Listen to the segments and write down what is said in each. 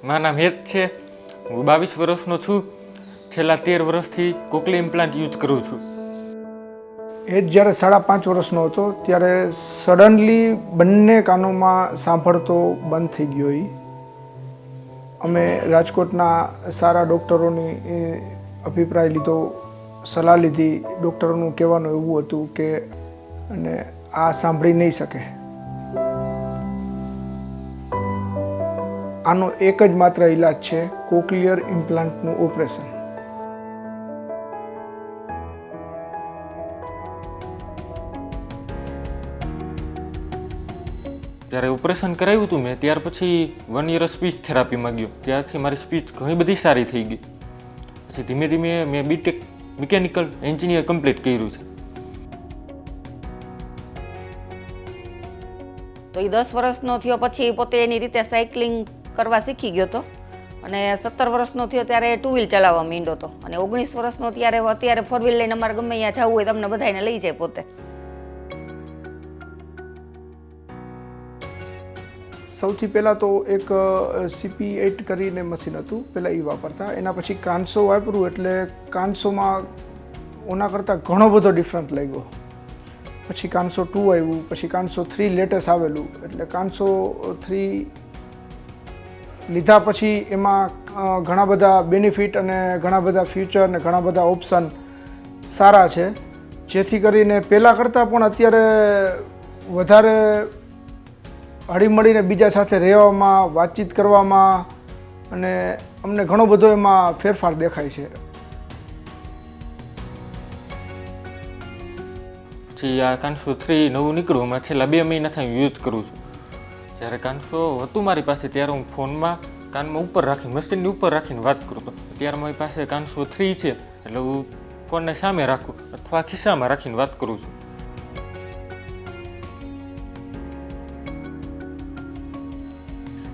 મારું નામ હેત છે. હું 22 વર્ષનો છું. છેલ્લા 13 વર્ષથી કોકલી ઇમ્પ્લાન્ટ યુઝ કરું છું. એ જ જ્યારે 5.5 વર્ષનો હતો ત્યારે સડનલી બંને કાનોમાં સાંભળતો બંધ થઈ ગયો. અમે રાજકોટના સારા ડૉક્ટરોની અભિપ્રાય લીધો, સલાહ લીધી. ડૉક્ટરોનું કહેવાનું એવું હતું કે અને આ સાંભળી નહીં શકે. આનો એક જ માત્ર ઈલાજ છે, કોક્લિયર ઇમ્પ્લાન્ટનું ઓપરેશન. જ્યારે ઓપરેશન કરાવ્યું હતું મેં, ત્યાર પછી 1 યર સ્પીચ થેરાપીમાં ગયો. ત્યારથી મારી સ્પીચ ઘણી બધી સારી થઈ ગઈ. પછી ધીમે ધીમે મેં બીટેક મિકેનિકલ એન્જિનિયર કમ્પ્લીટ કર્યું છે. તો એ 10 વર્ષનો થયો પછી પોતે એની રીતે સાયકલિંગ કરવા શીખી ગયો હતો અને 17 વર્ષનો થયો ત્યારે 2 વ્હીલ ચલાવવા માંડ્યો હતો અને 19 વર્ષનો અત્યારે 4 વ્હીલ લઈને અમારે ગમે ત્યાં જવું હોય તમને બધાને લઈ જાય પોતે. સૌથી પહેલાં તો એક CP8 કરીને મશીન હતું, પહેલાં એ વાપરતા. એના પછી કાન્સો વાપર્યું એટલે કાન્સોમાં ઓના કરતાં ઘણો બધો ડિફરન્ટ લાગ્યો. પછી કાન્સો 2 આવ્યું, પછી કાન્સો 3 લેટેસ્ટ આવેલું. એટલે કાન્સો 3 લીધા પછી એમાં ઘણા બધા બેનિફિટ અને ઘણા બધા ફ્યુચર અને ઘણા બધા ઓપ્શન સારા છે, જેથી કરીને પહેલાં કરતાં પણ અત્યારે વધારે હળીમળીને બીજા સાથે રહેવામાં, વાતચીત કરવામાં અને અમને ઘણો બધો એમાં ફેરફાર દેખાય છે. પછી આ કાન્સો 3 નવું નીકળ્યું, એમાં છેલ્લા 2 મહિનાથી હું યુઝ કરું છું. જ્યારે કાન્સો હતું મારી પાસે ત્યારે હું ફોનમાં કાનમાં ઉપર રાખી, મશીનની ઉપર રાખીને વાત કરતો. ત્યારે મારી પાસે કાન્સો 3 છે એટલે હું ફોનને સામે રાખું અથવા ખિસ્સામાં રાખીને વાત કરું છું.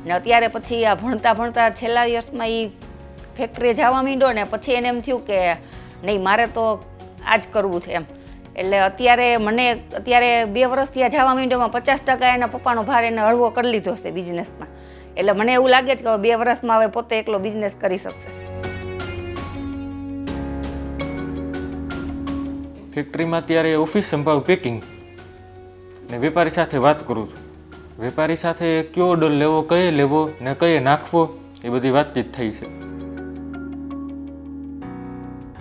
ને અત્યારે પછી આ ભણતા છેલ્લા યર્સમાં એ ફેક્ટરીએ જવા માંડ્યો ને પછી એને એમ થયું કે નહીં મારે તો આ જ કરવું છે એમ. એટલે અત્યારે 2 વર્ષથી આ જવા માંડ્યોમાં 50% એના પપ્પાનો ભાર એને હળવો કરી લીધો છે બિઝનેસમાં. એટલે મને એવું લાગે છે કે 2 વર્ષમાં હવે પોતે એકલો બિઝનેસ કરી શકશે. ફેક્ટરીમાં ત્યારે ઓફિસ સંભાળું પેકિંગ ને વેપારી સાથે વાત કરું છું. વેપારી સાથે કયો ઓર્ડર લેવો, કયે લેવો ને કયે નાખવો એ બધી વાતચીત થઈ છે.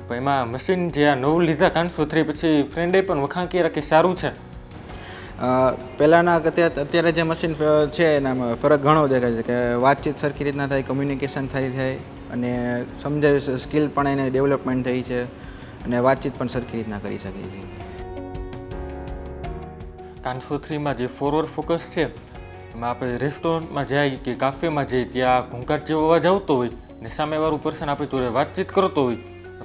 પણ એમાં મશીન જે આ નવું લીધા કાન્સો 3 પછી ફ્રેન્ડે પણ વખાણ કર્યા કે સારું છે. પહેલાંના અત્યારે જે મશીન છે એનામાં ફરક ઘણો દેખાય છે કે વાતચીત સરખી રીતના થાય, કમ્યુનિકેશન સારી થાય અને સમજાવી સ્કિલ પણ એને ડેવલપમેન્ટ થઈ છે અને વાતચીત પણ સરખી રીતના કરી શકે છે. કાન્સો 3માં જે ફોરવર્ડ ફોકસ છે એમાં આપણે રેસ્ટોરન્ટમાં જાય કે કાફેમાં જઈએ ત્યાં ઘોંઘાટ જેવો અવાજ આવતો હોય ને સામેવાળું પર્સન આપણી જોડે વાતચીત કરતો હોય,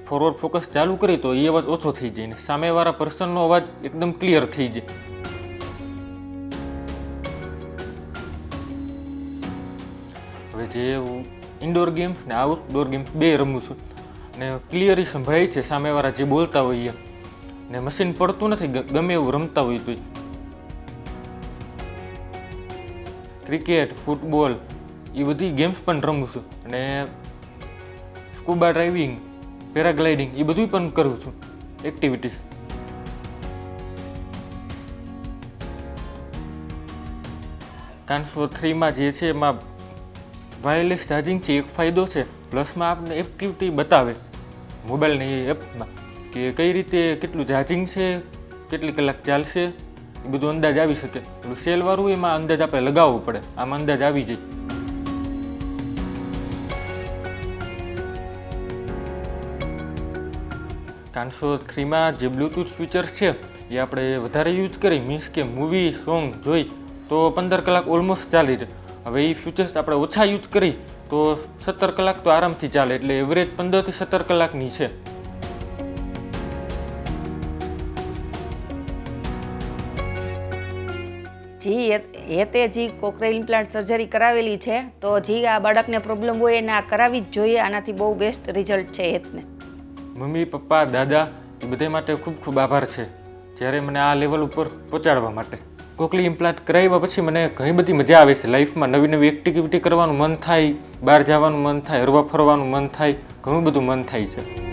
ફોરવર્ડ ફોકસ ચાલુ કરી તો એ અવાજ ઓછો થઈ જાય ને સામેવાળા પર્સનનો અવાજ એકદમ ક્લિયર થઈ જાય. હવે જે હું ઇન્ડોર ગેમ્સ ને આઉટડોર ગેમ્સ 2 રમું છું અને ક્લિયરી સંભળાય છે સામેવાળા જે બોલતા હોય ને મશીન પડતું નથી ગમે એવું રમતા હોય તો. ક્રિકેટ, ફૂટબોલ એ બધી ગેમ્સ પણ રમું છું અને સ્કૂબા ડ્રાઇવિંગ, પેરાગ્લાઇડિંગ એ બધું પણ કરું છું એક્ટિવિટીઝ. કાન્સો 3માં જે છે એમાં વાયરલેસ ચાર્જિંગ છે, એક ફાયદો છે. પ્લસમાં આપણે એક્ટિવિટી બતાવે મોબાઈલની એપમાં કે કઈ રીતે કેટલું ચાર્જિંગ છે, કેટલી કલાક ચાલશે એ બધું અંદાજ આવી શકે. પેલું સેલવાળું એમાં અંદાજ આપણે લગાવવો પડે, આમાં અંદાજ આવી જાય. કાન્સો 3માં જે બ્લૂટૂથ ફીચર્સ છે એ આપણે વધારે યુઝ કરી, મીન્સ કે મૂવી સોંગ જોઈ તો 15 કલાક ઓલમોસ્ટ ચાલી રહે. હવે એ ફીચર્સ આપણે ઓછા યુઝ કરી તો 17 કલાક તો આરામથી ચાલે, એટલે એવરેજ 15 થી 17 કલાકની છે. જી કોક્લિયર ઇમ્પ્લાન્ટ સર્જરી કરાવેલી છે તો જી આ બાળકને પ્રોબ્લેમ હોય એને આ કરાવી જ જોઈએ. આનાથી બહુ બેસ્ટ રિઝલ્ટ છે હેતને. મમ્મી, પપ્પા, દાદા એ બધા માટે ખૂબ ખૂબ આભાર છે જ્યારે મને આ લેવલ ઉપર પહોંચાડવા માટે. કોક્લિયર ઇમ્પ્લાન્ટ કરાવ્યા પછી મને ઘણી બધી મજા આવે છે લાઈફમાં. નવી નવી એક્ટિવિટી કરવાનું મન થાય, બહાર જવાનું મન થાય, હરવા ફરવાનું મન થાય, ઘણું બધું મન થાય છે.